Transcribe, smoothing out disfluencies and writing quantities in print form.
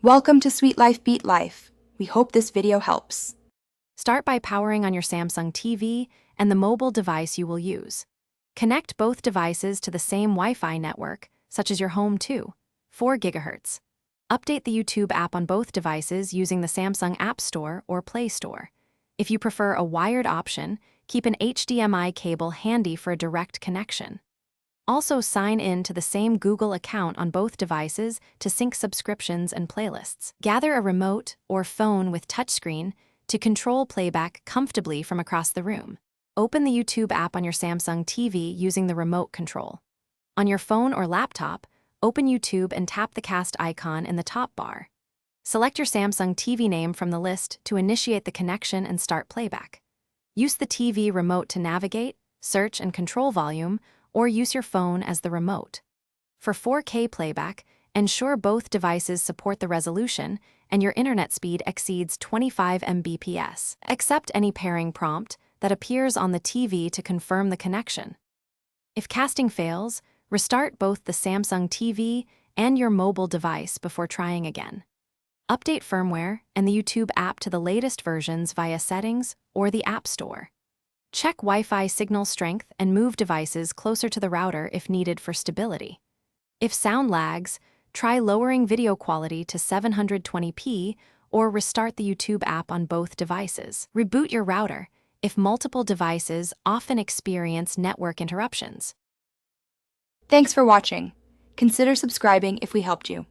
Welcome to Sweet Life Beat Life. We hope this video helps. Start by powering on your Samsung TV and the mobile device you will use. Connect both devices to the same Wi-Fi network, such as your home too, 4 GHz. Update the YouTube app on both devices using the Samsung App Store or Play Store. If you prefer a wired option, keep an HDMI cable handy for a direct connection. Also sign in to the same Google account on both devices to sync subscriptions and playlists. Gather a remote or phone with touchscreen to control playback comfortably from across the room. Open the YouTube app on your Samsung TV using the remote control. On your phone or laptop, open YouTube and tap the cast icon in the top bar. Select your Samsung TV name from the list to initiate the connection and start playback. Use the TV remote to navigate, search, and control volume, or use your phone as the remote. For 4K playback, ensure both devices support the resolution and your internet speed exceeds 25 Mbps. Accept any pairing prompt that appears on the TV to confirm the connection. If casting fails, restart both the Samsung TV and your mobile device before trying again. Update firmware and the YouTube app to the latest versions via Settings or the App Store. Check Wi-Fi signal strength and move devices closer to the router if needed for stability. If sound lags, try lowering video quality to 720p or restart the YouTube app on both devices. Reboot your router if multiple devices often experience network interruptions. Thanks for watching. Consider subscribing if we helped you.